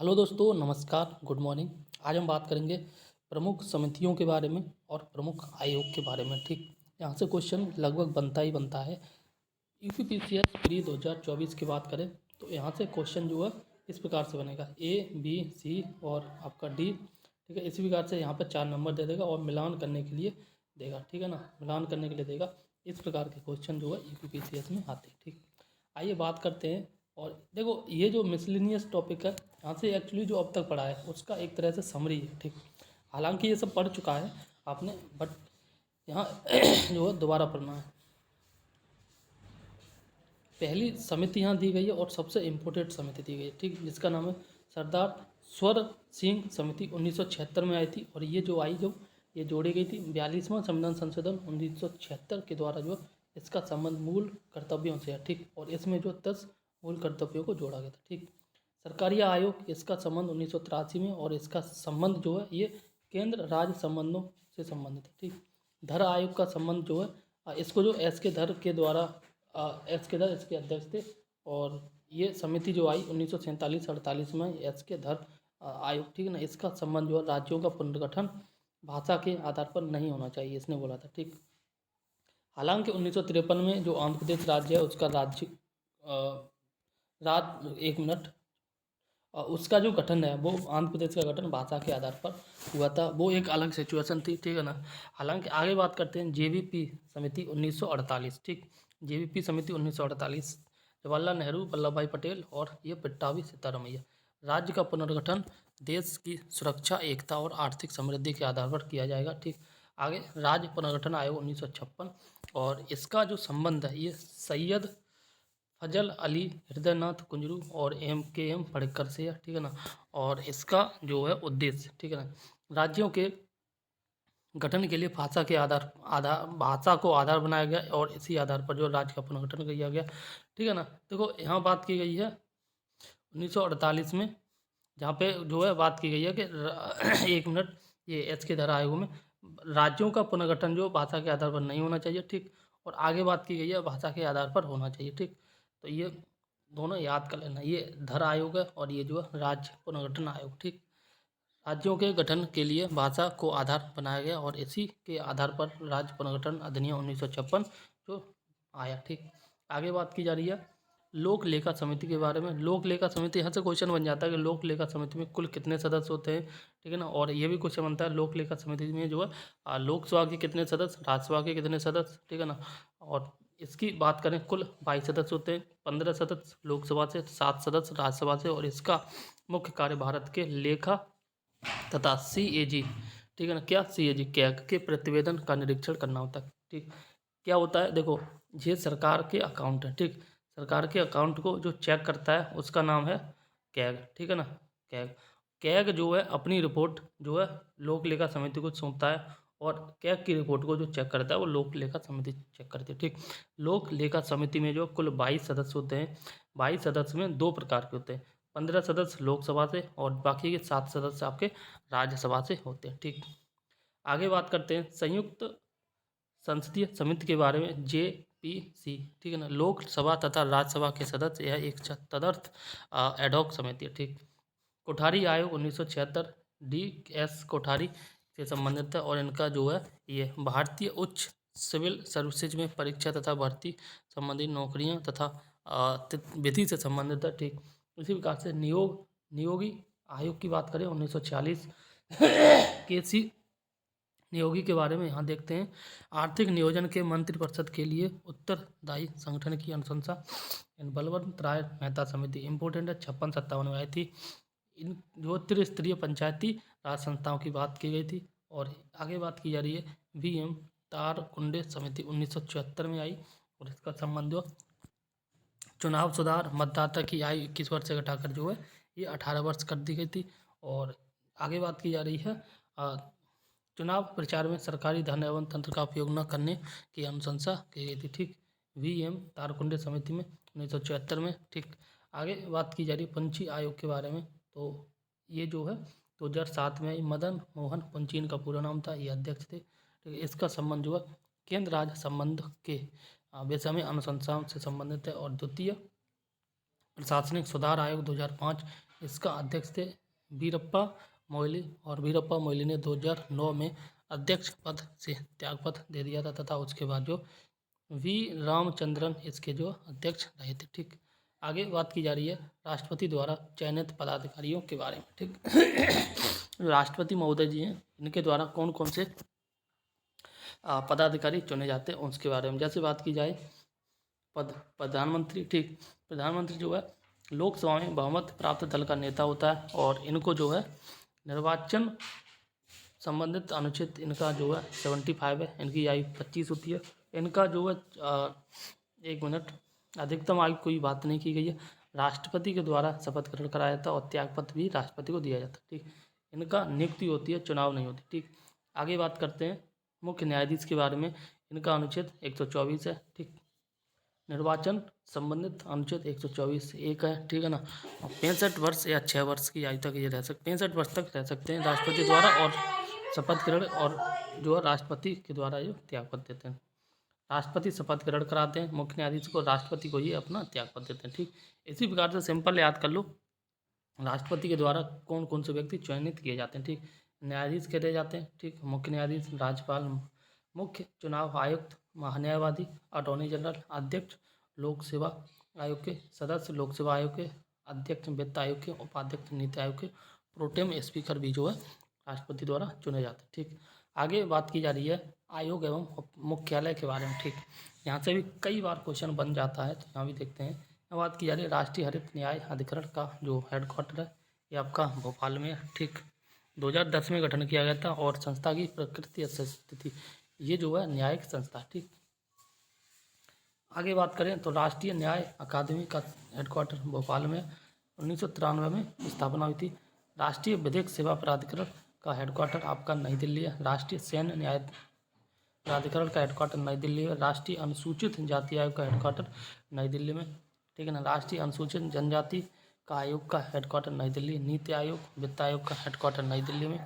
Hello दोस्तों, नमस्कार, good morning. आज हम बात करेंगे प्रमुख समितियों के बारे में और प्रमुख आयोग के बारे में। ठीक, यहाँ से क्वेश्चन लगभग बनता ही बनता है। यूपीपीसीएस प्री 2024 की बात करें तो यहाँ से क्वेश्चन जो है इस प्रकार से बनेगा A, B, C और आपका D। ठीक है, इसी प्रकार से यहाँ पर 4 नंबर दे देगा और मिलान करने के लिए देगा। ठीक है ना, मिलान करने के लिए देगा। इस प्रकार के क्वेश्चन जो है यूपीपीसीएस में आते हैं। ठीक, आइए बात करते हैं। और देखो, ये जो मिसलिनियस टॉपिक है, यहाँ से एक्चुअली जो अब तक पढ़ा है उसका एक तरह से समरी है। ठीक, हालांकि ये सब पढ़ चुका है आपने, बट यहाँ जो है दोबारा पढ़ना है। पहली समिति यहाँ दी गई है और सबसे इम्पोर्टेंट समिति दी गई है। ठीक, जिसका नाम है सरदार स्वर सिंह समिति 1976 में आई थी। और ये जो आई, जो ये जोड़ी गई थी 42वां संविधान संशोधन 1976 के द्वारा जो इसका संबंध मूल कर्तव्यों से है। ठीक, और इसमें जो 10 मूल कर्तव्यों को जोड़ा गया था। ठीक, सरकारी आयोग, इसका संबंध 1983 में, और इसका संबंध जो है ये केंद्र राज्य संबंधों से संबंधित है। ठीक, धर आयोग का संबंध जो है इसको जो एस के धर के द्वारा एस के धर इसके अध्यक्ष थे। और ये समिति जो आई 1947-48 में एस के धर आयोग। ठीक है ना, इसका संबंध जो है राज्यों का पुनर्गठन भाषा के आधार पर नहीं होना चाहिए, इसने बोला था। ठीक, हालांकि 1953 में जो आंध्र प्रदेश राज्य है उसका एक मिनट, उसका जो गठन है वो आंध्र प्रदेश का गठन भाषा के आधार पर हुआ था। वो एक अलग सिचुएशन थी। ठीक है ना, हालांकि आगे बात करते हैं जेवीपी समिति 1948। ठीक, जेवीपी समिति 1948 जवाहरलाल नेहरू, वल्लभ भाई पटेल और ये पिट्टावी सीतारमैया। राज्य का पुनर्गठन देश की सुरक्षा, एकता और आर्थिक समृद्धि के आधार पर किया जाएगा। ठीक, आगे राज्य पुनर्गठन आयोग 1956, और इसका जो संबंध है ये सैयद फजल अली हृदयनाथ कुंजरू और एम पड़ेकर से है। ठीक है ना, और इसका जो है उद्देश्य, ठीक है ना, राज्यों के गठन के लिए भाषा के भाषा को आधार बनाया गया और इसी आधार पर जो राज्य का पुनर्गठन किया गया। ठीक है ना, देखो यहाँ बात की गई है 1948 में, जहाँ पे जो है बात की गई है कि एक मिनट, ये एच के धारा आयोग में राज्यों का पुनर्गठन जो भाषा के आधार पर नहीं होना चाहिए। ठीक, और आगे बात की गई है भाषा के आधार पर होना चाहिए। ठीक, तो ये दोनों याद कर लेना, ये धर आयोग है और ये जो है राज्य पुनर्गठन आयोग। ठीक, राज्यों के गठन के लिए भाषा को आधार बनाया गया और इसी के आधार पर राज्य पुनर्गठन अधिनियम 1956 जो आया। ठीक, आगे बात की जा रही है लोक लेखा समिति के बारे में। लोक लेखा समिति, यहाँ से क्वेश्चन बन जाता है कि लोक लेखा समिति में कुल कितने सदस्य होते हैं। ठीक है ना, और ये भी क्वेश्चन बनता है लोक लेखा समिति में जो है लोकसभा के कितने सदस्य, राज्यसभा के कितने सदस्य। ठीक है ना, और इसकी बात करें कुल 22 सदस्य होते हैं। 15 सदस्य लोकसभा से, 7 सदस्य राज्यसभा से, और इसका मुख्य कार्य भारत के लेखा तथा CAG, ठीक है ना, क्या CAG कैग के प्रतिवेदन का निरीक्षण करना होता है। ठीक, क्या होता है, देखो ये सरकार के अकाउंट है। ठीक, सरकार के अकाउंट को जो चेक करता है उसका नाम है कैग। ठीक है ना, कैग कैग जो है अपनी रिपोर्ट जो है लोक लेखा समिति को सौंपता है, और कैग की रिपोर्ट को जो चेक करता है वो लोक लेखा समिति चेक करती है। ठीक, लोक लेखा समिति में जो कुल 22 सदस्य होते हैं। 22 सदस्य में 2 प्रकार के होते हैं, 15 सदस्य लोकसभा से और बाकी के 7 सदस्य आपके राज्यसभा से होते हैं। ठीक, आगे बात करते हैं संयुक्त संसदीय समिति के बारे में, JPC। ठीक है ना, लोकसभा तथा राज्यसभा के सदस्य, यह एक तदर्थ एडॉक समिति है। ठीक, कोठारी आयोग 1976 DS कोठारी से संबंधित है, और इनका जो है ये भारतीय उच्च सिविल सर्विसेज में परीक्षा तथा भर्ती संबंधी नौकरियां तथा विधि से संबंधित है। ठीक, इसी प्रकार से नियोगी आयोग की बात करें 1946 KC नियोगी के बारे में यहाँ देखते हैं। आर्थिक नियोजन के मंत्रिपरिषद के लिए उत्तरदायी संगठन की अनुशंसा बलवंत राय मेहता समिति इम्पोर्टेंट है, 56-57 में आई थी। इन जो त्रिस्तरीय पंचायती राज संस्थाओं की बात की गई थी। और आगे बात की जा रही है VM तारकुंडे समिति 1974 में आई, और इसका संबंध चुनाव सुधार, मतदाता की आयु 21 वर्ष से घटाकर जो है ये 18 वर्ष कर दी गई थी। और आगे बात की जा रही है चुनाव प्रचार में सरकारी धन एवं तंत्र का उपयोग न करने की अनुशंसा की गई थी। ठीक, VM तारकुंडे समिति में 1974 में। ठीक, आगे बात की जा रही है पंची आयोग के बारे में। तो ये जो है 2007 में मदन मोहन पंची इनका पूरा नाम था, ये अध्यक्ष थे। ठीक है, इसका संबंध जो है केंद्र राज्य संबंध के विषय में अनुसंधान से संबंधित है। और द्वितीय प्रशासनिक सुधार आयोग 2005, इसका अध्यक्ष थे वीरप्पा मोइली, और वीरप्पा मोइली ने 2009 में अध्यक्ष पद से त्यागपत्र दे दिया था, तथा उसके बाद जो वी रामचंद्रन इसके जो अध्यक्ष रहे थे। ठीक, आगे बात की जा रही है राष्ट्रपति द्वारा चयनित पदाधिकारियों के बारे में। ठीक, राष्ट्रपति महोदय जी हैं, इनके द्वारा कौन कौन से पदाधिकारी चुने जाते हैं उसके बारे में। जैसे बात की जाए प्रधानमंत्री। ठीक, प्रधानमंत्री जो है लोकसभा में बहुमत प्राप्त दल का नेता होता है, और इनको जो है निर्वाचन संबंधित अनुच्छेद इनका जो है 75 है, इनकी आयु 25 होती है। इनका जो है 1 मिनट, अधिकतम आयु कोई बात नहीं की गई है। राष्ट्रपति के द्वारा शपथ ग्रहण कराया जाता है, और त्यागपत्र भी राष्ट्रपति को दिया जाता है। ठीक, इनका नियुक्ति होती है, चुनाव नहीं होती। ठीक, आगे बात करते हैं मुख्य न्यायाधीश के बारे में। इनका अनुच्छेद 124 है। ठीक, निर्वाचन संबंधित अनुच्छेद 124(1) है। ठीक है ना, और 65 वर्ष या 6 वर्ष की आयु तक ये रह सकते, 65 वर्ष तक रह सकते हैं राष्ट्रपति द्वारा, और शपथ ग्रहण और जो है राष्ट्रपति के द्वारा ये त्यागपत्र देते हैं। राष्ट्रपति शपथ ग्रहण कराते हैं मुख्य न्यायाधीश को, राष्ट्रपति को ही अपना त्यागपत्र देते हैं। ठीक, इसी प्रकार से सिंपल याद कर लो राष्ट्रपति के द्वारा कौन कौन से व्यक्ति चयनित किए जाते हैं। ठीक, न्यायाधीश कहते जाते हैं। ठीक, मुख्य न्यायाधीश, राज्यपाल, मुख्य चुनाव आयुक्त, महान्यायवादी, अटॉर्नी जनरल, अध्यक्ष लोक सेवा आयोग के सदस्य, लोक सेवा आयोग के अध्यक्ष, वित्त आयोग के उपाध्यक्ष, नीति आयोग के प्रोटेम स्पीकर भी जो है राष्ट्रपति द्वारा चुने जाते हैं। ठीक, आगे बात की जा रही है आयोग एवं मुख्यालय के बारे में। ठीक, यहाँ से भी कई बार क्वेश्चन बन जाता है, तो यहाँ भी देखते हैं। यहाँ बात की जा रही है राष्ट्रीय हरित न्याय अधिकरण का जो हेडक्वार्टर है ये आपका भोपाल में है। ठीक, 2010 में गठन किया गया था, और संस्था की प्रकृति स्थिति ये जो है न्यायिक संस्था। ठीक, आगे बात करें तो राष्ट्रीय न्याय अकादमी का हेडक्वार्टर भोपाल में 1993 में स्थापना हुई थी। राष्ट्रीय विधिक सेवा प्राधिकरण का हेडक्वार्टर आपका नई दिल्ली है। राष्ट्रीय सैन्य न्याय प्राधिकरण का हेडक्वार्टर नई दिल्ली है। राष्ट्रीय अनुसूचित जाति आयोग का हेडक्वार्टर नई दिल्ली में। ठीक है ना, राष्ट्रीय अनुसूचित जनजाति का आयोग का हेडक्वार्टर नई दिल्ली। नीति आयोग, वित्त आयोग का हेडक्वार्टर नई दिल्ली में।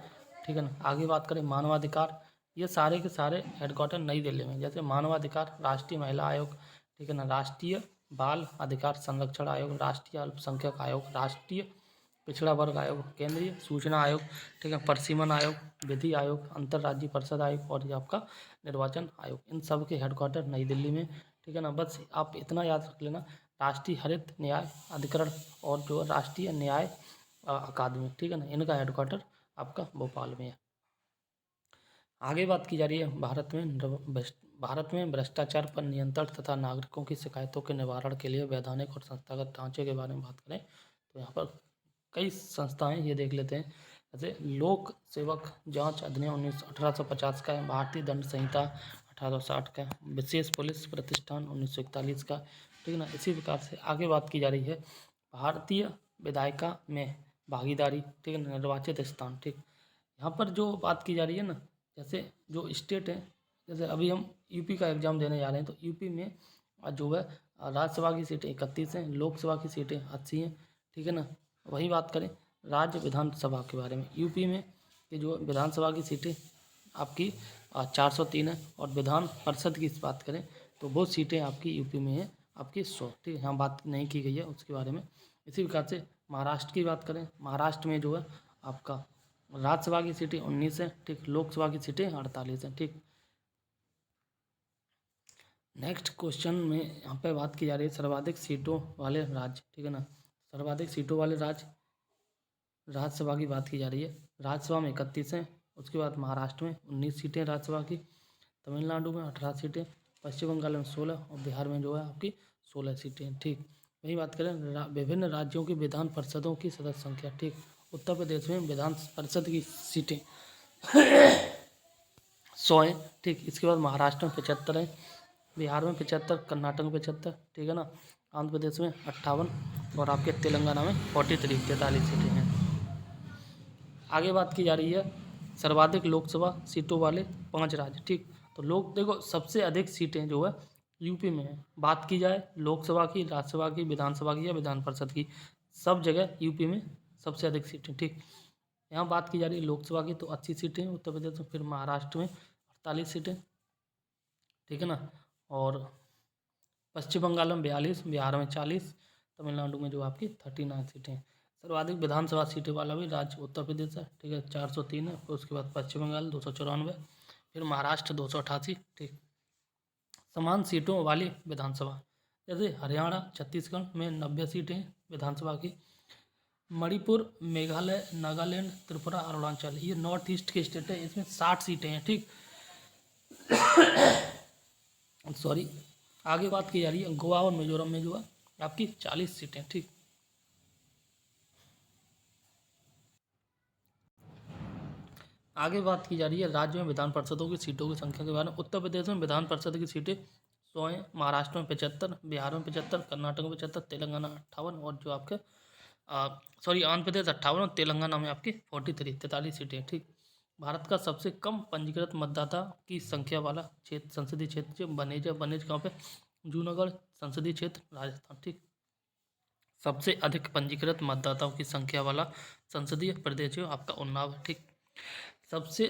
ठीक है ना, आगे बात करें मानवाधिकार, ये सारे के सारे हेडक्वार्टर नई दिल्ली में। जैसे मानवाधिकार, राष्ट्रीय महिला आयोग, ठीक है ना, राष्ट्रीय बाल अधिकार संरक्षण आयोग, राष्ट्रीय अल्पसंख्यक आयोग, राष्ट्रीय पिछड़ा वर्ग आयोग, केंद्रीय सूचना आयोग, ठीक है, परिसीमन आयोग, विधि आयोग, अंतर्राज्यीय परिषद आयोग, और ये आपका निर्वाचन आयोग। इन सब के हेडक्वार्टर नई दिल्ली में। ठीक है ना, बस आप इतना याद रख लेना, राष्ट्रीय हरित न्याय अधिकरण और जो राष्ट्रीय न्याय अकादमी, ठीक है ना, इनका हेडक्वार्टर आपका भोपाल में है। आगे बात की जा रही है भारत में भ्रष्टाचार पर नियंत्रण तथा नागरिकों की शिकायतों के निवारण के लिए वैधानिक और संस्थागत ढांचे के बारे में बात करें तो यहाँ पर कई संस्थाएं ये देख लेते हैं। जैसे लोक सेवक जांच अधिनियम 1850 का है, भारतीय दंड संहिता 1860 का है, विशेष पुलिस प्रतिष्ठान 1941 का। ठीक है ना, इसी प्रकार से आगे बात की जा रही है भारतीय विधायिका में भागीदारी, ठीक है, निर्वाचित स्थान। ठीक, यहाँ पर जो बात की जा रही है ना, जैसे जो स्टेट है, जैसे अभी हम यूपी का एग्जाम देने जा रहे हैं, तो यूपी में जो है राज्यसभा की सीटें 31 हैं, लोकसभा की सीटें 80 हैं। ठीक है ना, वही बात करें राज्य विधानसभा के बारे में, यूपी में ये जो विधानसभा की सीटें आपकी 403 है, और विधान परिषद की बात करें तो वो सीटें आपकी यूपी में है आपकी 100। ठीक है, यहाँ बात नहीं की गई है उसके बारे में। इसी प्रकार से महाराष्ट्र की बात करें, महाराष्ट्र में जो है आपका राज्यसभा की सीटें 19 है, ठीक, लोकसभा की सीटें 48 हैं। ठीक, नेक्स्ट क्वेश्चन में यहाँ पे बात की जा रही है सर्वाधिक सीटों वाले राज्य। ठीक है ना, सर्वाधिक सीटों वाले राज्य राज्यसभा की बात की जा रही है। राज्यसभा में 31 हैं, उसके बाद महाराष्ट्र में 19 सीटें राज्यसभा की, तमिलनाडु में 18 सीटें, पश्चिम बंगाल में 16 और बिहार में जो है आपकी 16 सीटें। ठीक, वही बात करें विभिन्न राज्यों की विधान परिषदों की सदस्य संख्या। ठीक, उत्तर प्रदेश में विधान परिषद की सीटें 100 हैं। ठीक, इसके बाद महाराष्ट्र में 75 हैं, बिहार में 75, कर्नाटक में 75, ठीक है ना, आंध्र प्रदेश में 58 और आपके तेलंगाना में 43 सीटें हैं। आगे बात की जा रही है सर्वाधिक लोकसभा सीटों वाले 5 राज्य। ठीक, तो लोग देखो सबसे अधिक सीटें जो है यूपी में है। बात की जाए लोकसभा की, राज्यसभा की, विधानसभा की या विधान परिषद की, सब जगह यूपी में सबसे अधिक सीटें। ठीक, यहाँ बात की जा रही है लोकसभा की तो 80 सीटें उत्तर प्रदेश में, फिर महाराष्ट्र में 48 सीटें, ठीक है ना, और पश्चिम बंगाल में 42, बिहार में 40, तमिलनाडु में जो आपकी 39 सीटें हैं। सर्वाधिक विधानसभा सीटें वाला भी राज्य उत्तर प्रदेश है, ठीक है, 403 है। फिर उसके बाद पश्चिम बंगाल 294, फिर महाराष्ट्र 288, ठीक। समान सीटों वाली विधानसभा जैसे हरियाणा छत्तीसगढ़ में 90 सीटें हैं विधानसभा की। मणिपुर, मेघालय, नागालैंड, त्रिपुरा, अरुणाचल, ये नॉर्थ ईस्ट के स्टेट है, इसमें 60 सीटें हैं, ठीक। सॉरी, आगे बात की जा रही है गोवा और मिजोरम में जो है आपकी 40 सीटें, ठीक। आगे बात की जा रही है राज्य में विधान परिषदों की सीटों की संख्या के बारे में। उत्तर प्रदेश में विधान परिषद की सीटें 100 हैं, महाराष्ट्र में 75, बिहार में 75, कर्नाटक में 75, तेलंगाना 58 और जो आपके आंध्र प्रदेश 58 और तेलंगाना में आपकी 43 सीटें, ठीक। भारत का सबसे कम पंजीकृत मतदाता की संख्या वाला क्षेत्र संसदीय क्षेत्र जो बनेज कहाँ पे, जूनागढ़ संसदीय क्षेत्र राजस्थान, ठीक। सबसे अधिक पंजीकृत मतदाताओं की संख्या वाला संसदीय प्रदेश जो आपका उन्नाव है, ठीक। सबसे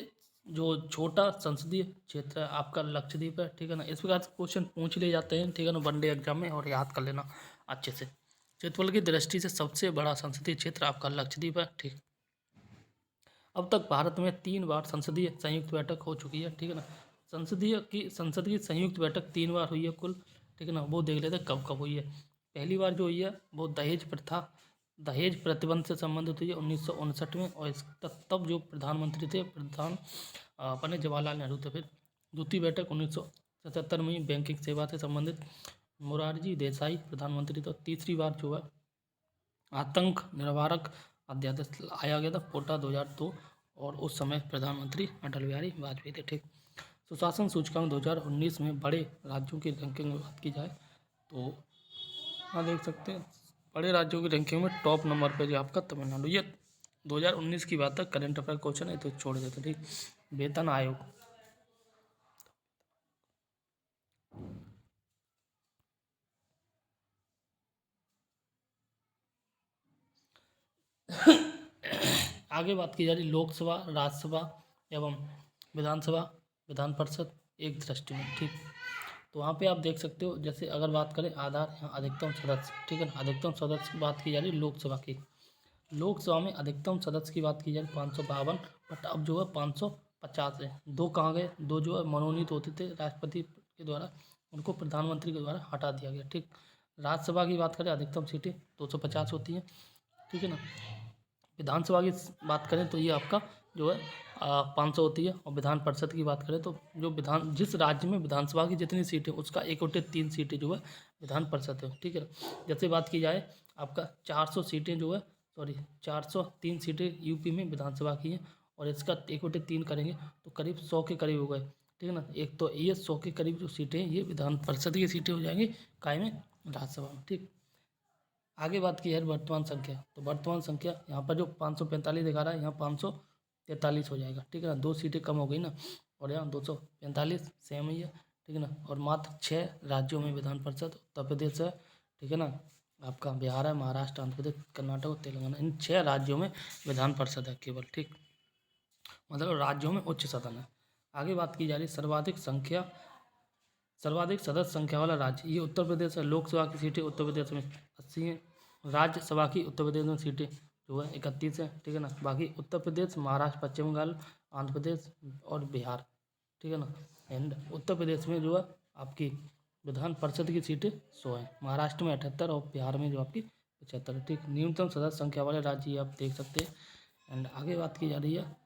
जो छोटा संसदीय क्षेत्र है आपका लक्षद्वीप है, ठीक है ना। इस प्रकार से क्वेश्चन पूछ लिए जाते हैं, ठीक है ना, वनडे एग्जाम में, और याद कर लेना अच्छे से। क्षेत्रफल की दृष्टि से सबसे बड़ा संसदीय क्षेत्र आपका लक्षद्वीप है, ठीक। अब तक भारत में 3 बार संसदीय संयुक्त बैठक हो चुकी है, ठीक है ना। संसद की संयुक्त बैठक 3 बार हुई है कुल, ठीक है ना। वो देख लेते हैं कब कब हुई है। पहली बार जो हुई है वो दहेज प्रतिबंध से संबंधित हुई है 1959 में, और इस तब जो प्रधानमंत्री थे पंडित जवाहरलाल नेहरू थे। फिर दूसरी बैठक 1977 में बैंकिंग सेवा से संबंधित मोरारजी देसाई प्रधानमंत्री। तो तीसरी बार जो है आतंक निवारक अध्यादेश आया गया था कोटा 2002, और उस समय प्रधानमंत्री अटल बिहारी वाजपेयी थे, ठीक। सुशासन सूचकांक 2019 में बड़े राज्यों की रैंकिंग में बात की जाए तो यहाँ देख सकते हैं बड़े राज्यों की रैंकिंग में टॉप नंबर पे जो आपका तमिलनाडु। ये 2019 की बात है, करंट अफेयर क्वेश्चन है तो छोड़ देते, ठीक। वेतन आयोग आगे बात की जा रही लोकसभा, राज्यसभा एवं विधानसभा, विधान परिषद एक दृष्टि में, ठीक। तो वहाँ पे आप देख सकते हो, जैसे अगर बात करें आधार यहाँ अधिकतम सदस्य, ठीक है ना। अधिकतम सदस्य की बात की जा रही है लोकसभा की। लोकसभा में अधिकतम सदस्य की बात की जाए 552, बट अब जो है 550 है। 2 कहाँ गए, 2 जो है मनोनीत होते थे राष्ट्रपति के द्वारा, उनको प्रधानमंत्री के द्वारा हटा दिया गया, ठीक। राज्यसभा की बात करें अधिकतम सीटें 250 होती हैं, ठीक है ना। विधानसभा की बात करें तो ये आपका जो है 500 होती है, और विधान परिषद की बात करें तो जो जिस राज्य में विधानसभा की जितनी सीटें उसका 1/3 सीटें जो है विधान परिषद है, ठीक है। जैसे बात की जाए आपका 400 सीटें जो है 403 सीटें यूपी में विधानसभा की हैं, और इसका 1/3 करेंगे तो करीब 100 के करीब हो गए, ठीक है ना। एक तो ये 100 के करीब जो सीटें हैं ये विधान परिषद की सीटें हो जाएंगी काय में, राज्यसभा में, ठीक। आगे बात की है वर्तमान संख्या, तो वर्तमान संख्या यहाँ पर जो 545 दिखा रहा है यहाँ 543 हो जाएगा, ठीक है ना। 2 सीटें कम हो गई ना, और यहाँ 245 सेम ही है, ठीक है ना। और मात्र 6 राज्यों में विधान परिषद, उत्तर प्रदेश है, ठीक है ना, आपका बिहार है, महाराष्ट्र, आंध्र प्रदेश, कर्नाटक और तेलंगाना, इन 6 राज्यों में विधान परिषद है केवल, ठीक। मतलब राज्यों में उच्च सदन है। आगे बात की जा रही सर्वाधिक सदस्य संख्या वाला राज्य, ये उत्तर प्रदेश है। लोकसभा की सीटें उत्तर प्रदेश में 80 हैं, राज्यसभा की उत्तर प्रदेश में सीटें जो है 31 है, ठीक है ना। बाकी उत्तर प्रदेश, महाराष्ट्र, पश्चिम बंगाल, आंध्र प्रदेश और बिहार, ठीक है ना। एंड उत्तर प्रदेश में जो है आपकी विधान परिषद की सीटें 100 हैं, महाराष्ट्र में 78 और बिहार में जो आपकी 75, ठीक। न्यूनतम सदस्य संख्या वाले राज्य ये आप देख सकते हैं। एंड आगे बात की जा रही है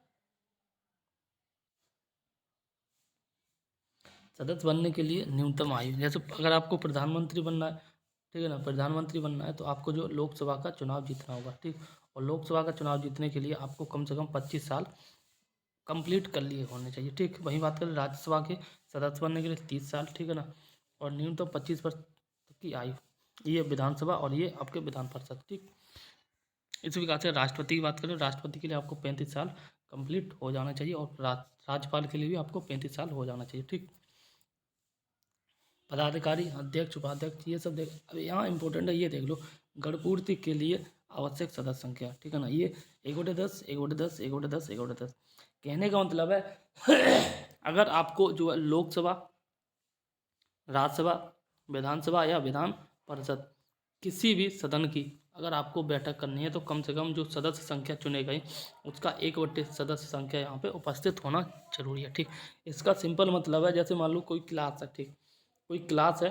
सदस्य बनने के लिए न्यूनतम आयु। जैसे अगर आपको प्रधानमंत्री बनना है, ठीक है ना, प्रधानमंत्री बनना है तो आपको जो लोकसभा का चुनाव जीतना होगा, ठीक। और लोकसभा का चुनाव जीतने के लिए आपको कम से कम 25 साल कंप्लीट कर लिए होने चाहिए, ठीक। वहीं बात करें राज्यसभा के सदस्य बनने के लिए 30 साल, ठीक है ना, और न्यूनतम 25 वर्ष तक की आयु, ये विधानसभा और ये आपके विधान परिषद, ठीक। इस प्रकार से राष्ट्रपति की बात करें, राष्ट्रपति के लिए आपको 35 साल कंप्लीट हो जाना चाहिए, और राज्यपाल के लिए भी आपको 35 साल हो जाना चाहिए, ठीक। पदाधिकारी, अध्यक्ष, उपाध्यक्ष, ये सब देख। अब यहाँ इंपॉर्टेंट है, ये देख लो गणपूर्ति के लिए आवश्यक सदस्य संख्या, ठीक है ना। ये 1/10, 1/10, 1/10, 1/10। कहने का मतलब है अगर आपको जो है लोकसभा, राज्यसभा, विधानसभा या विधान परिषद किसी भी सदन की अगर आपको बैठक करनी है तो कम से कम जो सदस्य संख्या चुने गए उसका 1/3 सदस्य संख्या यहाँ पे उपस्थित होना जरूरी है। ठीक, इसका सिंपल मतलब है, जैसे मान लो कोई क्लास है, ठीक, कोई क्लास है,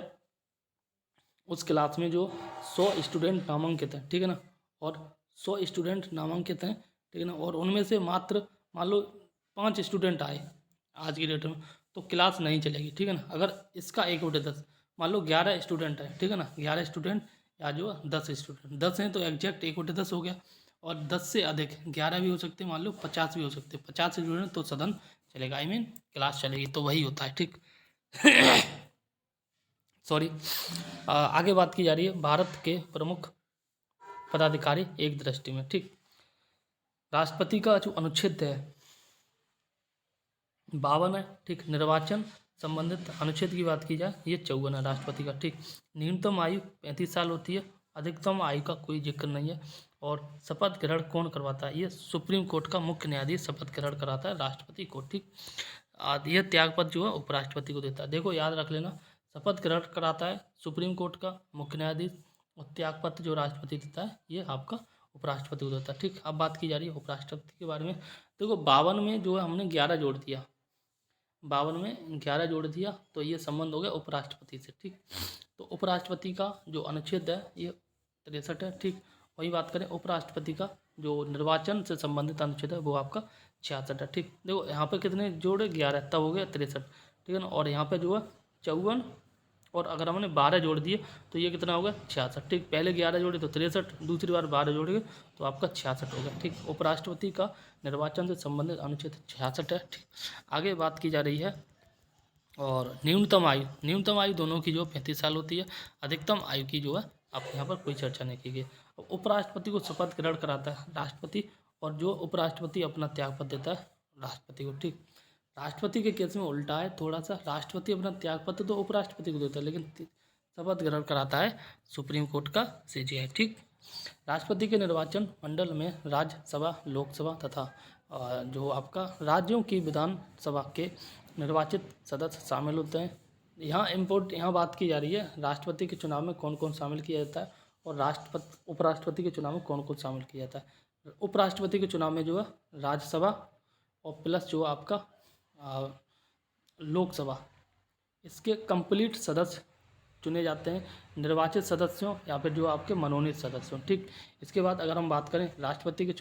उस क्लास में जो 100 स्टूडेंट नामांकित हैं, ठीक है ना, और 100 स्टूडेंट नामांकित हैं, ठीक है ना, और उनमें से मात्र मान लो 5 स्टूडेंट आए आज की डेट में, तो क्लास नहीं चलेगी। ठीक है ना, अगर इसका 1/10 मान लो 11 स्टूडेंट है, ठीक है ना, 11 स्टूडेंट या जो 10 स्टूडेंट, 10 हैं तो एग्जैक्ट 1/10 हो गया, और 10 से अधिक 11 भी हो सकते हैं, मान लो 50 भी हो सकते हैं, 50 स्टूडेंट तो सदन चलेगा, आई मीन क्लास चलेगी, तो वही होता है। ठीक सॉरी। आगे बात की जा रही है भारत के प्रमुख पदाधिकारी एक दृष्टि में। ठीक, राष्ट्रपति का जो अनुच्छेद है 52 है। ठीक, निर्वाचन संबंधित अनुच्छेद की बात की जाए ये 54 है राष्ट्रपति का। ठीक, न्यूनतम आयु 35 साल होती है, अधिकतम आयु का कोई जिक्र नहीं है, और शपथ ग्रहण कौन करवाता है, ये सुप्रीम कोर्ट का मुख्य न्यायाधीश शपथ ग्रहण कराता है राष्ट्रपति को। ठीक, यह त्यागपत्र जो है उपराष्ट्रपति को देता है। देखो याद रख लेना, शपथ ग्रहण कराता है सुप्रीम कोर्ट का मुख्य न्यायाधीश, और त्यागपत्र जो राष्ट्रपति देता है ये आपका उपराष्ट्रपति को देता है। ठीक, अब बात की जा रही है उपराष्ट्रपति के बारे में। देखो 52 में जो है हमने 11 जोड़ दिया, 52 में 11 जोड़ दिया, तो ये संबंध हो गया उपराष्ट्रपति से। ठीक, तो उपराष्ट्रपति का जो अनुच्छेद है ये 63 है। ठीक, वही बात करें उपराष्ट्रपति का जो निर्वाचन से संबंधित अनुच्छेद है वो आपका 66 है। ठीक, देखो यहाँ पे कितने जोड़े 11, तब हो गया 63। ठीक है ना, और यहाँ पे जो है 54, और अगर हमने 12 जोड़ दिए तो ये कितना होगा 66। ठीक, पहले 11 जोड़े तो 63, दूसरी बार 12 जोड़ेंगे तो आपका 66 होगा। ठीक, उपराष्ट्रपति का निर्वाचन से संबंधित अनुच्छेद 66 है। ठीक, आगे बात की जा रही है, और न्यूनतम आयु दोनों की जो 35 साल होती है, अधिकतम आयु की जो है आप यहाँ पर कोई चर्चा नहीं की गई। उपराष्ट्रपति को शपथ ग्रहण कराता है राष्ट्रपति, और जो उपराष्ट्रपति अपना त्यागपत्र देता है राष्ट्रपति को। ठीक, राष्ट्रपति के केस में उल्टा है थोड़ा सा, राष्ट्रपति अपना त्यागपत्र तो उपराष्ट्रपति को देता है, लेकिन शपथ ग्रहण कराता है सुप्रीम कोर्ट का सीजेआई। ठीक, राष्ट्रपति के निर्वाचन मंडल में राज्यसभा, लोकसभा तथा जो आपका राज्यों की विधानसभा के निर्वाचित सदस्य शामिल होते हैं। यहाँ बात की जा रही है राष्ट्रपति के चुनाव में कौन कौन शामिल किया जाता है, और उपराष्ट्रपति के चुनाव में कौन कौन शामिल किया जाता है। उपराष्ट्रपति के चुनाव में जो है राज्यसभा और प्लस जो आपका लोकसभा, इसके कंप्लीट सदस्य चुने जाते हैं, निर्वाचित सदस्यों या फिर जो आपके मनोनीत सदस्यों। ठीक, इसके बाद अगर हम बात करें राष्ट्रपति के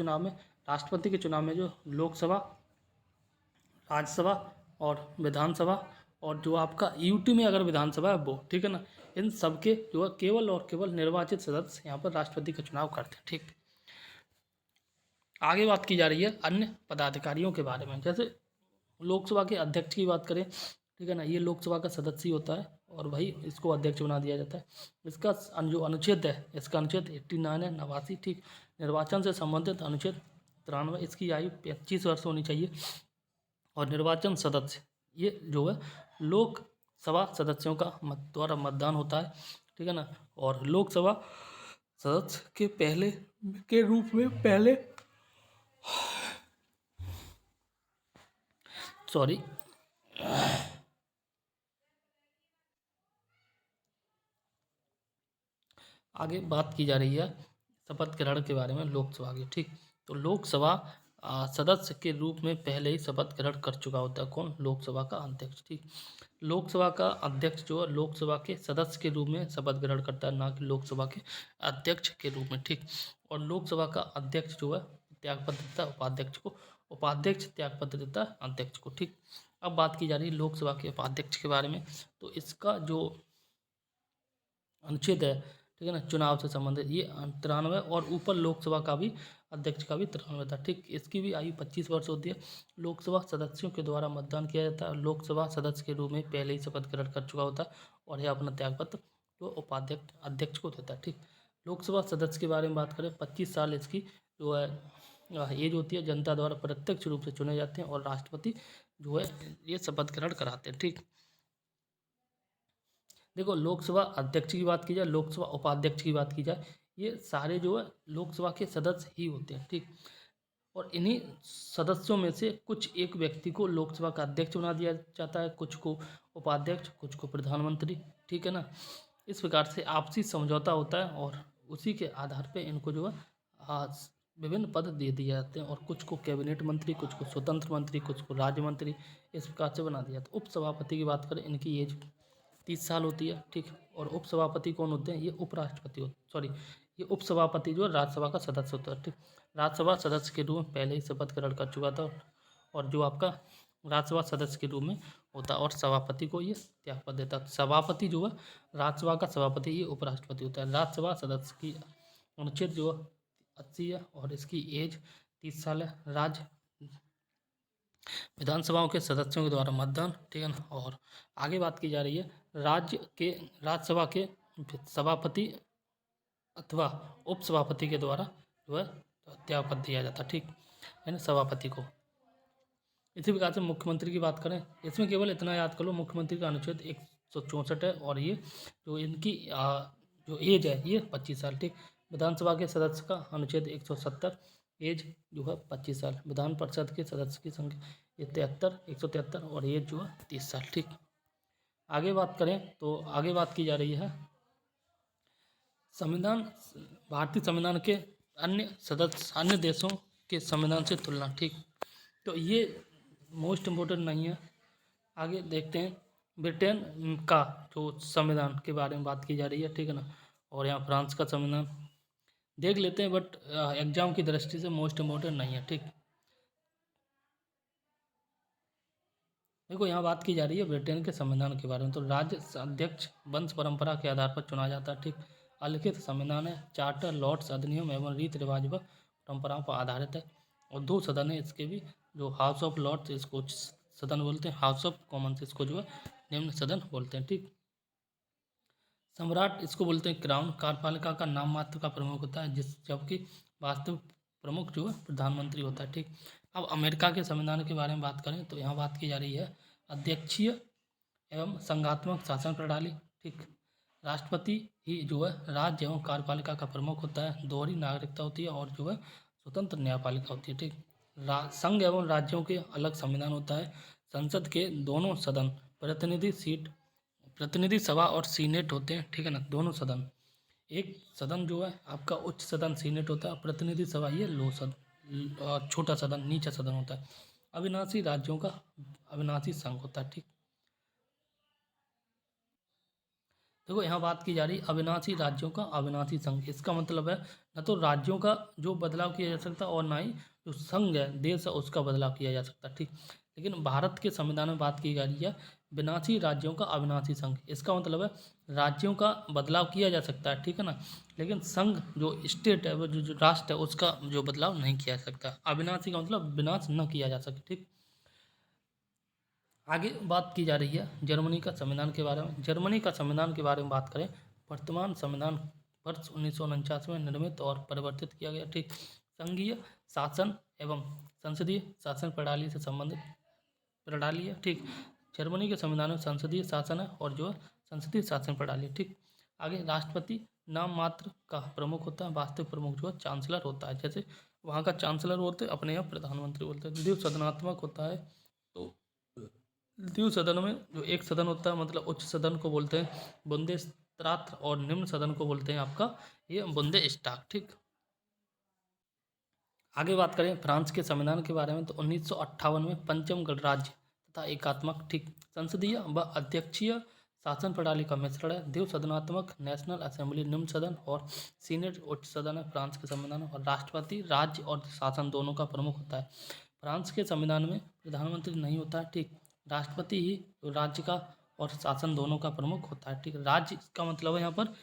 चुनाव में जो लोकसभा, राज्यसभा और विधानसभा, और जो आपका यूटी में अगर विधानसभा है वो, ठीक है ना, इन सबके जो है केवल और केवल निर्वाचित सदस्य यहाँ पर राष्ट्रपति का चुनाव करते हैं। ठीक, आगे बात की जा रही है अन्य पदाधिकारियों के बारे में। जैसे लोकसभा के अध्यक्ष की बात करें, ठीक है ना, ये लोकसभा का सदस्य ही होता है, और भाई इसको अध्यक्ष बना दिया जाता है। इसका जो अनुच्छेद है, इसका अनुच्छेद 89 है, 89। ठीक, निर्वाचन से संबंधित अनुच्छेद 93, इसकी आयु 25 वर्ष होनी चाहिए, और निर्वाचन सदस्य ये जो है लोकसभा सदस्यों का द्वारा मतदान होता है। ठीक है ना, और लोकसभा सदस्य के पहले के रूप में आगे बात की जा रही है शपथ ग्रहण के बारे में लोकसभा की। ठीक, तो लोकसभा सदस्य के रूप में पहले ही शपथ ग्रहण कर चुका होता है कौन, लोकसभा का अध्यक्ष। ठीक, लोकसभा का अध्यक्ष जो है लोकसभा के सदस्य के रूप में शपथ ग्रहण करता है, ना कि लोकसभा के अध्यक्ष के रूप में। ठीक, और लोकसभा का अध्यक्ष जो है त्यागपत्र देता है उपाध्यक्ष को, उपाध्यक्ष त्यागपत्र देता है अध्यक्ष को। ठीक, अब बात की जा रही है लोकसभा के उपाध्यक्ष के बारे में, तो इसका जो अनुच्छेद है, ठीक है ना, चुनाव से संबंधित ये 93, और ऊपर लोकसभा का भी अध्यक्ष का भी 93 था। ठीक, इसकी भी आयु 25 वर्ष होती है। लोकसभा सदस्यों के द्वारा मतदान किया जाता है, लोकसभा सदस्य के रूप में पहले ही शपथ ग्रहण कर चुका होता है, और यह अपना त्यागपत्र तो उपाध्यक्ष अध्यक्ष को देता है। ठीक, लोकसभा सदस्य के बारे में बात करें, 25 साल इसकी जो है एज होती है, जनता द्वारा प्रत्यक्ष रूप से चुने जाते हैं, और राष्ट्रपति जो है ये शपथ ग्रहण कराते हैं। ठीक, देखो लोकसभा अध्यक्ष की बात की जाए, लोकसभा उपाध्यक्ष की बात की जाए, ये सारे जो है लोकसभा के सदस्य ही होते हैं। ठीक, और इन्हीं सदस्यों में से कुछ एक व्यक्ति को लोकसभा का अध्यक्ष बना दिया जाता है, कुछ को उपाध्यक्ष, कुछ को प्रधानमंत्री। ठीक है ना, इस प्रकार से आपसी समझौता होता है, और उसी के आधार पे इनको जो है विभिन्न पद दे दिए जाते हैं, और कुछ को कैबिनेट मंत्री, कुछ को स्वतंत्र मंत्री, कुछ को राज्य मंत्री, इस प्रकार से बना दिया जाता है। उपसभापति की बात करें, इनकी एज 30 साल होती है, ठीक। और उपसभापति कौन होते हैं? ये उपराष्ट्रपति होते, सॉरी, ये उपसभापति जो है राज्यसभा का सदस्य होता है, ठीक। राज्यसभा सदस्य के रूप में पहले ही शपथ ग्रहण कर चुका था, और जो आपका राज्यसभा सदस्य के रूप में होता है, और सभापति को ये त्यागपत्र देता है। सभापति जो है राज्यसभा का सभापति, ये उपराष्ट्रपति होता है। राज्यसभा सदस्य की अनुच्छेद जो 80 है, और इसकी एज 30 साल है। राज्य विधानसभाओं के सदस्यों के द्वारा मतदान, ठीक है ना। और आगे बात की जा रही है राज्यसभा के सभापति अथवा उपसभापति के द्वारा जो है त्यागपत्र दिया जाता, ठीक है ना, सभापति को। इसी प्रकार से मुख्यमंत्री की बात करें, इसमें केवल इतना याद कर लो, मुख्यमंत्री का अनुच्छेद 164 है, और ये जो इनकी जो एज है ये 25 साल, ठीक। विधानसभा के सदस्य का अनुच्छेद 170, एज जो है 25 साल। विधान परिषद के सदस्य की संख्या ये 173, और एज जो है 30 साल, ठीक। आगे बात करें तो आगे बात की जा रही है संविधान, भारतीय संविधान के अन्य देशों के संविधान से तुलना, ठीक। तो ये मोस्ट इम्पोर्टेंट नहीं है। आगे देखते हैं ब्रिटेन का जो संविधान के बारे में बात की जा रही है, ठीक है ना। और यहाँ फ्रांस का संविधान देख लेते हैं, बट एग्जाम की दृष्टि से मोस्ट इम्पोर्टेंट नहीं है, ठीक। देखो यहाँ बात की जा रही है ब्रिटेन के संविधान के बारे में। तो राज्य अध्यक्ष वंश परंपरा के आधार पर चुना जाता है, ठीक। अलिखित संविधान है, चार्टर, लॉर्ड्स अधिनियम एवं रीति रिवाज व परंपराओं पर आधारित है। और 2 सदन है इसके भी, जो हाउस ऑफ लॉर्ड्स इसको उच्च सदन बोलते हैं, हाउस ऑफ कॉमन्स इसको जो है निम्न सदन बोलते हैं, ठीक। सम्राट इसको बोलते हैं क्राउन। कार्यपालिका का नाम मात्र का प्रमुख होता है, जबकि वास्तविक प्रमुख जो है प्रधानमंत्री होता है, ठीक। अब अमेरिका के संविधान के बारे में बात करें तो यहाँ बात की जा रही है अध्यक्षीय एवं संघात्मक शासन प्रणाली, ठीक। राष्ट्रपति ही जो है राज्य एवं कार्यपालिका का प्रमुख होता है। दोहरी नागरिकता होती है, और जो है स्वतंत्र न्यायपालिका होती है, ठीक। संघ एवं राज्यों के अलग संविधान होता है। संसद के दोनों सदन प्रतिनिधि सभा और सीनेट होते हैं, ठीक है ना, दोनों सदन। एक सदन जो है आपका उच्च सदन सीनेट होता है, प्रतिनिधि सभा ये लो सदन, छोटा सदन, नीचा सदन होता है। अविनाशी राज्यों का अविनाशी संघ होता है, ठीक। देखो यहाँ बात की जा रही है अविनाशी राज्यों का अविनाशी संघ। इसका मतलब है न तो राज्यों का जो बदलाव किया जा सकता, और ना ही जो संघ है, देश है, उसका बदलाव किया जा सकता, ठीक। लेकिन भारत के संविधान में बात की जा रही है विनाशी राज्यों का अविनाशी संघ। इसका मतलब है राज्यों का बदलाव किया जा सकता है, ठीक है ना, लेकिन संघ जो स्टेट है, वो जो राष्ट्र है, उसका जो बदलाव नहीं किया जा सकता। अविनाशी का मतलब विनाश न किया जा सके, ठीक। आगे बात की जा रही है जर्मनी का संविधान के बारे में। जर्मनी का संविधान के बारे में बात करें, वर्तमान संविधान वर्ष 1949 में निर्मित और परिवर्तित किया गया, ठीक। संघीय शासन एवं संसदीय शासन प्रणाली से संबंधित प्रणाली है, ठीक। जर्मनी के संविधान में संसदीय शासन है, और जो है संसदीय शासन प्रणाली, ठीक। आगे राष्ट्रपति नाम मात्र का प्रमुख होता है, वास्तविक प्रमुख जो है चांसलर होता है। जैसे वहाँ का चांसलर बोलते हैं, अपने यहाँ प्रधानमंत्री बोलते हैं। द्विसदनात्मक होता है, तो द्वितीय सदन में जो एक सदन होता है, मतलब उच्च सदन को बोलते हैं बुंदेसरात, और निम्न सदन को बोलते हैं आपका ये बुंदेस्टाग, ठीक। आगे बात करें फ्रांस के संविधान के बारे में, तो 1958 में पंचम गणराज्य तथा एकात्मक, ठीक। संसदीय व अध्यक्षीय शासन प्रणाली का मिश्रण है। द्विसदनात्मक नेशनल असेंबली निम्न सदन और सीनेट उच्च सदन है फ्रांस के संविधान में। और राष्ट्रपति राज्य और शासन दोनों का प्रमुख होता है। फ्रांस के संविधान में प्रधानमंत्री नहीं होता है, ठीक। राष्ट्रपति ही राज्य का और शासन दोनों का प्रमुख होता है, ठीक। राज्य का मतलब है यहाँ पर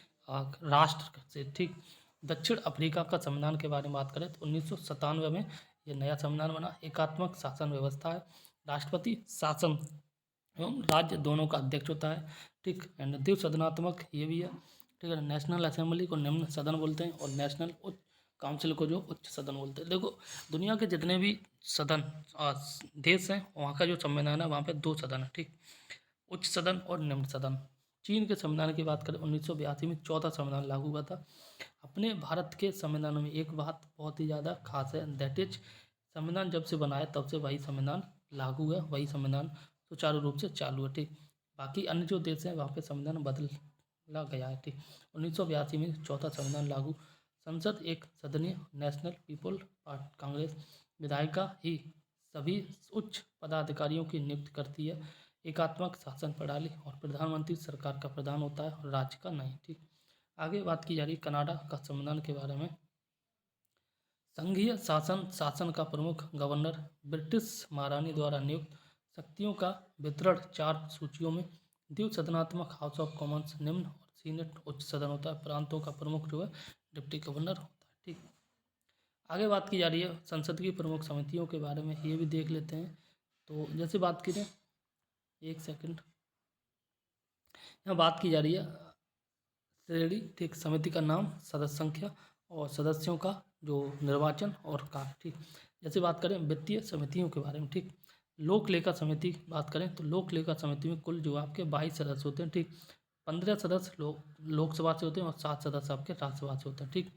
राष्ट्र से, ठीक। दक्षिण अफ्रीका का संविधान के बारे में बात करें तो 1997 में ये नया संविधान बना। एकात्मक शासन व्यवस्था है, राष्ट्रपति शासन एवं राज्य दोनों का अध्यक्ष होता है, ठीक। एंड द्विसदनात्मक ये भी है, ठीक है। नेशनल असेंबली को निम्न सदन बोलते हैं, और नेशनल उच्च काउंसिल को जो उच्च सदन बोलते हैं। देखो दुनिया के जितने भी सदन देश हैं, वहाँ का जो संविधान है वहाँ पे 2 सदन है, ठीक। उच्च सदन और निम्न सदन। चीन के संविधान की बात करें 1982 में 14 संविधान लागू हुआ था। अपने भारत के संविधान में एक बात बहुत ही ज़्यादा खास है, दैट इज संविधान जब से बना है तब से वही संविधान लागू है, वही संविधान सुचारू रूप से चालू है, ठीक। बाकी अन्य जो देश हैं वहाँ पे संविधान ला गया है। ठीक, 1982 में चौथा संविधान लागू। संसद एक सदनीय नेशनल पीपल कांग्रेस विधायिका ही सभी उच्च पदाधिकारियों की नियुक्ति करती है। एकात्मक शासन प्रणाली और प्रधानमंत्री सरकार का प्रधान होता है और राज्य का नहीं। ठीक, आगे बात की जा रही है कनाडा का संविधान के बारे में। संघीय शासन का प्रमुख गवर्नर ब्रिटिश महारानी द्वारा नियुक्त। शक्तियों का वितरण 4 सूचियों में। द्विसदनात्मक हाउस ऑफ कॉमन्स निम्न और सीनेट उच्च सदन होता है। प्रांतों का प्रमुख जो है डिप्टी गवर्नर होता है। ठीक, आगे बात की जा रही है संसद की प्रमुख समितियों के बारे में, ये भी देख लेते हैं। तो जैसे बात करें, एक सेकंड, यहाँ बात की जा रही है श्रेणी। ठीक, समिति का नाम, सदस्य संख्या और सदस्यों का जो निर्वाचन और कार्य। ठीक, जैसे बात करें वित्तीय समितियों के बारे में। ठीक, लोक लेखा समिति बात करें तो लोक लेखा समिति में कुल जो आपके 22 सदस्य होते हैं। ठीक, 15 सदस्य लोकसभा से होते हैं और 7 सदस्य आपके राज्यसभा से होते हैं। ठीक,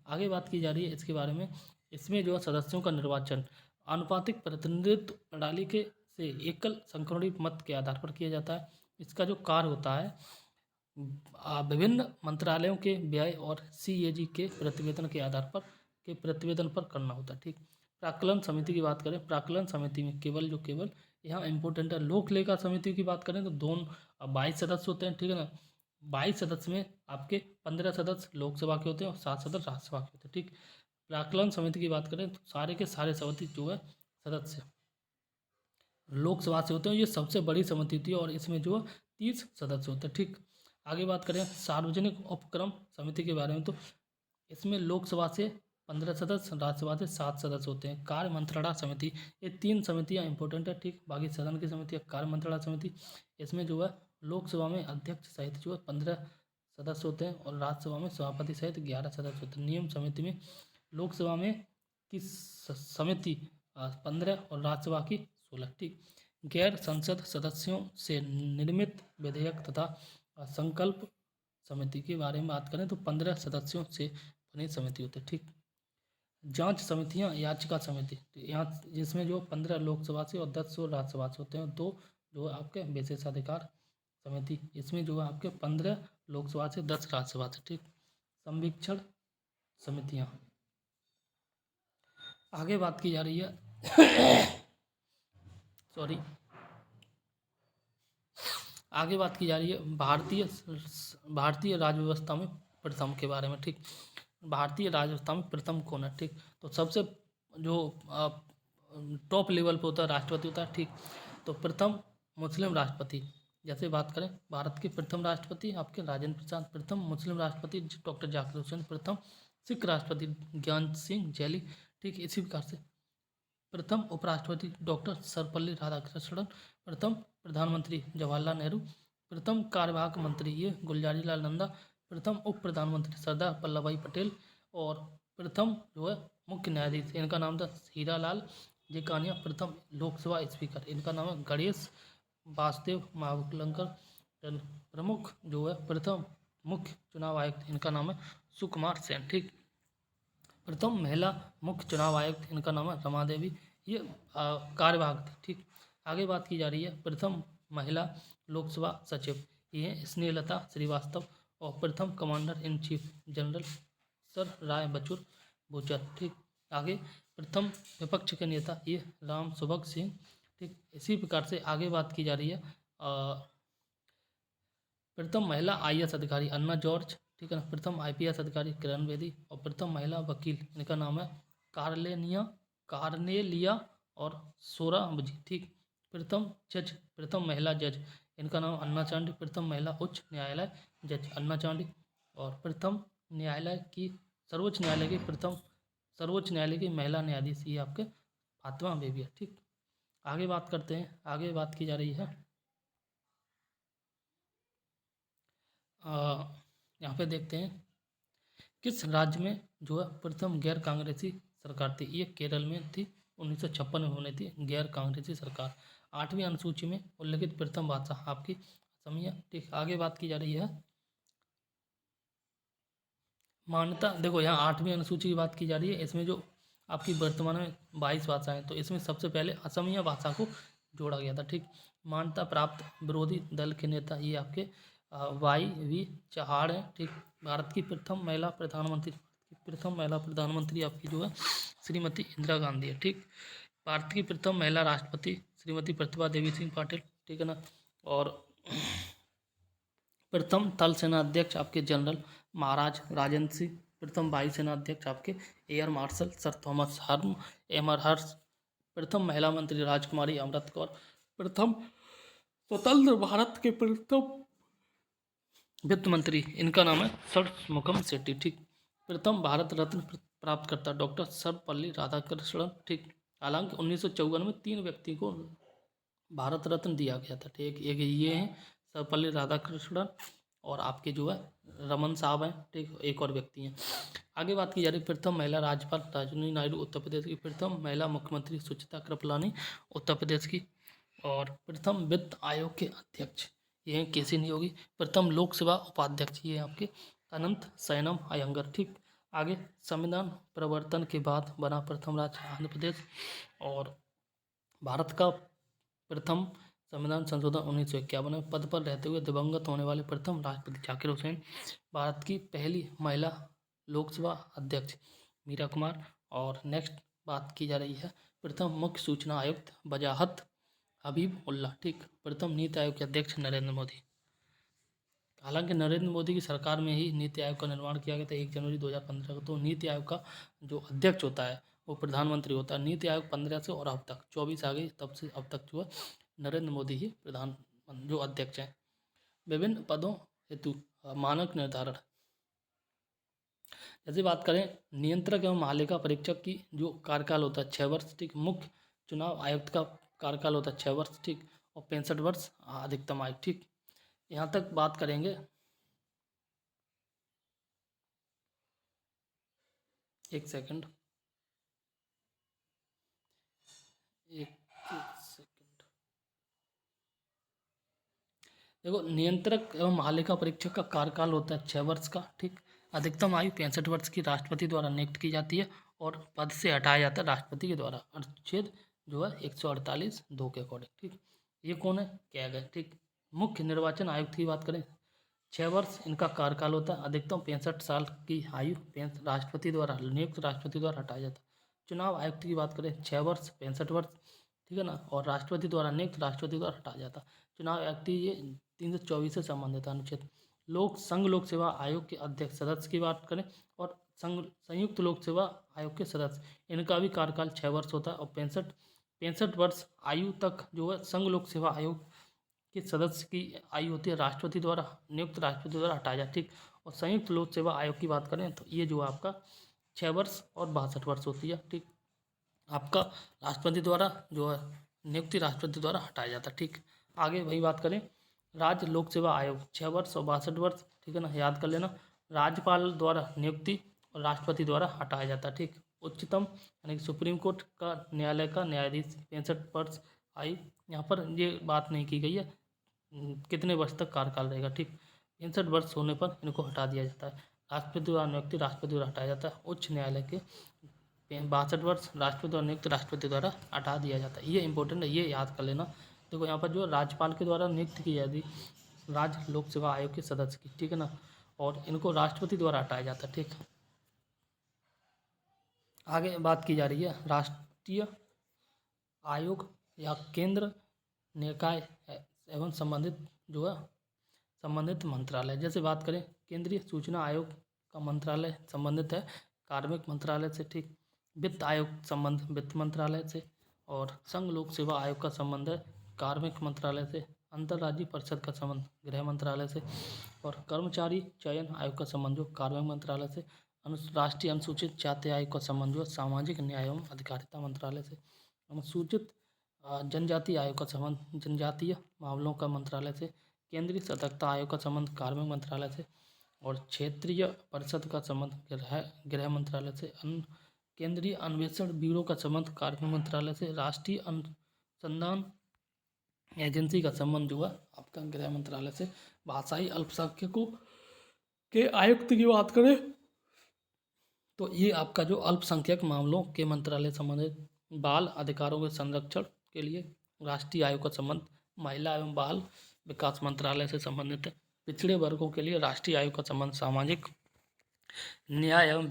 आगे बात की जा रही है इसके बारे में। इसमें जो है सदस्यों का निर्वाचन आनुपातिक प्रतिनिधित्व प्रणाली के से एकल संक्रमणीय मत के आधार पर किया जाता है। इसका जो कार्य होता है विभिन्न मंत्रालयों के व्यय और CAG के प्रतिवेदन पर करना होता है। ठीक, प्राक्कलन समिति की बात करें, प्राक्कलन समिति में केवल यहाँ इंपॉर्टेंट है। लोक लेखा समिति की बात करें तो 22 सदस्य होते हैं। ठीक है ना, 22 सदस्य में आपके 15 सदस्य लोकसभा के होते हैं और 7 सदस्य राज्यसभा के होते हैं। ठीक, प्राक्कलन समिति की बात करें तो सारे के सारे समिति जो है सदस्य लोकसभा से होते हैं। ये सबसे बड़ी समिति होती है और इसमें जो 30 सदस्य होते हैं। ठीक, आगे बात करें सार्वजनिक उपक्रम समिति के बारे में, तो इसमें लोकसभा से 15 सदस्य, राज्यसभा से 7 सदस्य होते हैं। कार्य मंत्रणा समिति, ये 3 समितियां इंपॉर्टेंट है। ठीक, बाकी सदन की समिति कार्य मंत्रणा समिति, इसमें जो है लोकसभा में अध्यक्ष सहित जो है 15 सदस्य होते हैं और राज्यसभा में सभापति सहित 11 सदस्य होते हैं। नियम समिति में लोकसभा में की समिति 15 और राज्यसभा की 16। ठीक, गैर संसद सदस्यों से निर्मित विधेयक तथा संकल्प समिति के बारे में बात करें तो 15 सदस्यों से बनी समिति होती है। ठीक, जांच समितियां, याचिका समिति, यहाँ जिसमें जो 15 लोकसभा से और 10 राज्यसभा से होते हैं। 2 जो है आपके विशेषाधिकार समिति, इसमें जो है आपके 15 लोकसभा से 10 राज्यसभा से। ठीक, संवीक्षण समितियां, आगे बात की जा रही है सॉरी आगे बात की जा रही है भारतीय राज्य व्यवस्था में प्रथम के बारे में। ठीक, भारतीय राज्य व्यवस्था में प्रथम कौन है? ठीक, तो सबसे जो टॉप लेवल पे होता है राष्ट्रपति होता है। ठीक, तो प्रथम मुस्लिम राष्ट्रपति, जैसे बात करें भारत के प्रथम राष्ट्रपति आपके राजेंद्र प्रसाद, प्रथम मुस्लिम राष्ट्रपति डॉक्टर जाकिर हुसैन, प्रथम सिख राष्ट्रपति ज्ञान सिंह जैली। ठीक, इसी प्रकार से प्रथम उपराष्ट्रपति डॉक्टर सर्वपल्ली राधाकृष्णन, प्रथम प्रधानमंत्री जवाहरलाल नेहरू, प्रथम कार्यवाहक मंत्री ये गुलजारीलाल नंदा, प्रथम उप प्रधानमंत्री सरदार वल्लभ भाई पटेल और प्रथम जो है मुख्य न्यायाधीश, इनका नाम था हीरालाल जेकानिया, प्रथम लोकसभा स्पीकर, इनका नाम है गणेश वासुदेव मावलंकर, प्रमुख जो है प्रथम मुख्य चुनाव आयुक्त, इनका नाम है सुकुमार सेन। ठीक, प्रथम महिला मुख्य चुनाव आयुक्त, इनका नाम है रमा देवी, ये कार्यवाहक थी। ठीक, आगे बात की जा रही है प्रथम महिला लोकसभा सचिव, ये है स्नेहलता श्रीवास्तव और प्रथम commander in chief general sir Roy Bucher Bucher. ठीक, आगे प्रथम विपक्ष के नेता ये राम सुभग सिंह। ठीक, इसी प्रकार से आगे बात की जा रही है प्रथम महिला IAS अधिकारी अन्ना जॉर्ज। ठीक है ना, प्रथम IPS अधिकारी किरण बेदी और प्रथम महिला वकील, इनका नाम है कार्नेलिया और सोराबजी। ठीक, प्रथम महिला जज, इनका नाम अन्ना चांडी, प्रथम महिला उच्च न्यायालय जज अन्ना चांडी और प्रथम सर्वोच्च न्यायालय की महिला न्यायाधीश ये आपके फातिमा बेबी है। ठीक, आगे बात करते हैं, आगे बात की जा रही है यहाँ पे देखते हैं किस राज्य में जो है प्रथम गैर कांग्रेसी सरकार थी, ये केरल में थी, 1956 में होनी थी गैर कांग्रेसी सरकार। 8वीं अनुसूची में उल्लेखित प्रथम भाषा आपकी असमिया। ठीक, आगे बात की जा रही है मान्यता, देखो यहाँ 8वीं अनुसूची की बात की जा रही है, इसमें जो आपकी वर्तमान में 22 भाषाएं, तो इसमें सबसे पहले असमिया भाषा को जोड़ा गया था। ठीक, मान्यता प्राप्त विरोधी दल के नेता ये आपके चहाड़ हैं। ठीक, भारत की प्रथम महिला प्रधानमंत्री आपकी जो है श्रीमती इंदिरा गांधी है। ठीक, भारत की प्रथम महिला राष्ट्रपति श्रीमती प्रतिभा देवी सिंह पाटिल। ठीक है ना। और प्रथम थल सेना अध्यक्ष आपके जनरल महाराज राजेंद्र सिंह। प्रथम वायुसेना अध्यक्ष आपके एयर मार्शल सर थॉमस हर्ष। प्रथम महिला मंत्री राजकुमारी अमृत कौर। प्रथम स्वतंत्र भारत के प्रथम वित्त मंत्री, इनका नाम है षणमुगम शेट्टी। ठीक, प्रथम भारत रत्न प्राप्तकर्ता डॉक्टर सर्वपल्ली राधाकृष्णन। ठीक, हालांकि 1954 में 3 व्यक्ति को भारत रत्न दिया गया था। ठीक, एक ये हैं सर्वपल्ली राधाकृष्णन और आपके जो है रमन साहब हैं। ठीक, एक और व्यक्ति हैं। आगे बात की जा रही है प्रथम महिला राज्यपाल सरोजिनी नायडू उत्तर प्रदेश की। प्रथम महिला मुख्यमंत्री सुचित्रा कृपलानी उत्तर प्रदेश की। और प्रथम वित्त आयोग के अध्यक्ष ये हैं केसी नियोगी। प्रथम लोक सेवा उपाध्यक्ष ये हैं आपके अनंत शयनम अयंगर। ठीक, आगे संविधान प्रवर्तन के बाद बना प्रथम राज्य आंध्र प्रदेश। और भारत का प्रथम संविधान संशोधन 1951 में। पद पर रहते हुए दिवंगत होने वाले प्रथम राष्ट्रपति जाकिर हुसैन। भारत की पहली महिला लोकसभा अध्यक्ष मीरा कुमार। और नेक्स्ट बात की जा रही है प्रथम मुख्य सूचना आयुक्त वजाहत हबीब उल्ला। ठीक, प्रथम नीति आयोग के अध्यक्ष नरेंद्र मोदी। हालांकि नरेंद्र मोदी की सरकार में ही नीति आयोग का निर्माण किया गया था 1 जनवरी 2015 को। तो नीति आयोग का जो अध्यक्ष होता है वो प्रधानमंत्री होता है। नीति आयोग 15 से और अब तक 24 आ गई, तब से अब तक जो है नरेंद्र मोदी ही प्रधान जो अध्यक्ष हैं। विभिन्न पदों हेतु मानक निर्धारण, जैसे बात करें नियंत्रक एवं महालेखा परीक्षक की जो कार्यकाल होता है 6 वर्ष। ठीक, मुख्य चुनाव आयुक्त का कार्यकाल होता है 6 वर्ष। ठीक, और 65 वर्ष अधिकतम आयु। ठीक, यहाँ तक बात करेंगे। एक सेकंड। देखो, नियंत्रक एवं महालेखा परीक्षक का कार्यकाल होता है 6 वर्ष का। ठीक, अधिकतम आयु 65 वर्ष की राष्ट्रपति द्वारा नियुक्त की जाती है और पद से हटाया जाता है राष्ट्रपति के द्वारा अनुच्छेद जो है 148(2) के अकॉर्डिंग। ठीक, ये कौन है क्या गए। ठीक, मुख्य निर्वाचन आयुक्त की बात करें 6 वर्ष इनका कार्यकाल होता है। अधिकतम 65 साल की आयु राष्ट्रपति द्वारा नियुक्त राष्ट्रपति द्वारा हटाया जाता है। चुनाव आयुक्त की बात करें 6 वर्ष 65 वर्ष। ठीक है ना, और राष्ट्रपति द्वारा नियुक्त राष्ट्रपति द्वारा हटाया जाता है। चुनाव आयुक्त ये 324 से संबंधित अनुच्छेद। संघ लोक सेवा आयोग के अध्यक्ष सदस्य की बात करें और संयुक्त लोक सेवा आयोग के सदस्य इनका भी कार्यकाल 6 वर्ष होता है और 65 वर्ष आयु तक जो है संघ लोक सेवा आयोग के सदस्य की आयु होती है राष्ट्रपति द्वारा नियुक्त राष्ट्रपति द्वारा हटाया जाए। ठीक, और संयुक्त लोक सेवा आयोग की बात करें तो ये जो है आपका 6 वर्ष और 62 वर्ष होती है। ठीक, आपका राष्ट्रपति द्वारा जो है नियुक्ति राष्ट्रपति द्वारा हटाया जाता है। ठीक, आगे वही बात करें राज्य लोक सेवा आयोग 6 वर्ष और 62 वर्ष। ठीक है ना, याद कर लेना। राज्यपाल द्वारा नियुक्ति और राष्ट्रपति द्वारा हटाया जाता है। ठीक, उच्चतम यानी कि सुप्रीम कोर्ट का न्यायालय का न्यायाधीश 65 वर्ष आयु। यहाँ पर ये बात नहीं की गई है कितने वर्ष तक कार्यकाल रहेगा। ठीक, 65 वर्ष होने पर इनको हटा दिया जाता है। राष्ट्रपति द्वारा नियुक्ति राष्ट्रपति द्वारा हटाया जाता है। उच्च न्यायालय के 62 वर्ष राष्ट्रपति द्वारा नियुक्त राष्ट्रपति द्वारा हटा दिया जाता है। ये इंपॉर्टेंट है, ये याद कर लेना। देखो यहाँ पर जो राज्यपाल के द्वारा नियुक्त की जाती राज्य लोक सेवा आयोग के सदस्य की। ठीक है ना, और इनको राष्ट्रपति द्वारा हटाया जाता है। ठीक, आगे बात की जा रही है राष्ट्रीय आयोग या केंद्र निकाय एवं संबंधित जो है संबंधित मंत्रालय। जैसे बात करें केंद्रीय सूचना आयोग का मंत्रालय संबंधित है कार्मिक मंत्रालय से। ठीक, वित्त आयोग संबंध वित्त मंत्रालय से और संघ लोक सेवा आयोग का संबंध है कार्मिक मंत्रालय से। अंतर्राज्यीय परिषद का संबंध गृह मंत्रालय से और कर्मचारी चयन आयोग का संबंध जो कार्मिक मंत्रालय से। राष्ट्रीय अनुसूचित जाति आयोग का संबंध जो सामाजिक न्याय एवं अधिकारिता मंत्रालय से। अनुसूचित जनजाति आयोग का संबंध जनजातीय मामलों का मंत्रालय से। केंद्रीय सतर्कता आयोग का संबंध कार्मिक मंत्रालय से और क्षेत्रीय परिषद का संबंध गृह मंत्रालय से। केंद्रीय अन्वेषण ब्यूरो का संबंध कार्मिक मंत्रालय से। राष्ट्रीय अनुसंधान एजेंसी का संबंध जो है आपका गृह मंत्रालय से। भाषाई अल्पसंख्यकों के आयुक्त की बात करें तो ये आपका जो अल्पसंख्यक मामलों के मंत्रालय संबंधित। बाल अधिकारों के संरक्षण के लिए राष्ट्रीय आयोग का संबंध महिला एवं बाल विकास मंत्रालय से संबंधित है। पिछड़े वर्गों के लिए राष्ट्रीय आयोग का संबंध सामाजिक न्याय एवं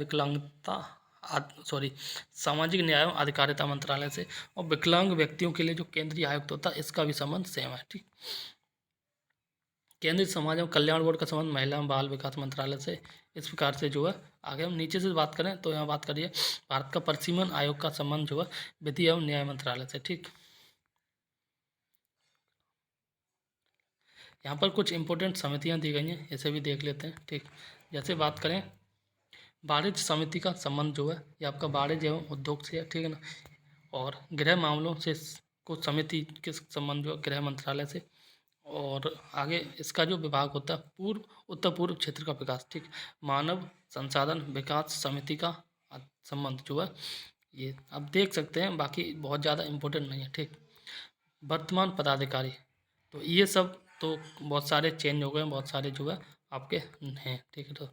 सामाजिक न्याय एवं अधिकारिता मंत्रालय से, और विकलांग व्यक्तियों के लिए जो केंद्रीय आयुक्त होता है इसका भी संबंध सेम है। ठीक, केंद्रीय समाज एवं कल्याण बोर्ड का संबंध महिला एवं बाल विकास मंत्रालय से। इस प्रकार से जो है आगे हम नीचे से बात करें तो यहाँ बात करिए भारत का परिसीमन आयोग का संबंध जो है विधि एवं न्याय मंत्रालय से। ठीक, यहाँ पर कुछ इंपॉर्टेंट समितियाँ दी गई हैं, इसे भी देख लेते हैं। ठीक, जैसे बात करें वाणिज्य समिति का संबंध जो है ये आपका वाणिज्य एवं उद्योग से है। ठीक है ना, और गृह मामलों से कुछ समिति के संबंध जो गृह मंत्रालय से, और आगे इसका जो विभाग होता है उत्तर पूर्व क्षेत्र का विकास। ठीक, मानव संसाधन विकास समिति का संबंध जो है ये आप देख सकते हैं, बाकी बहुत ज़्यादा इम्पोर्टेंट नहीं है। ठीक, वर्तमान पदाधिकारी, तो ये सब तो बहुत सारे चेंज हो गए, बहुत सारे जो है आपके हैं। ठीक है, तो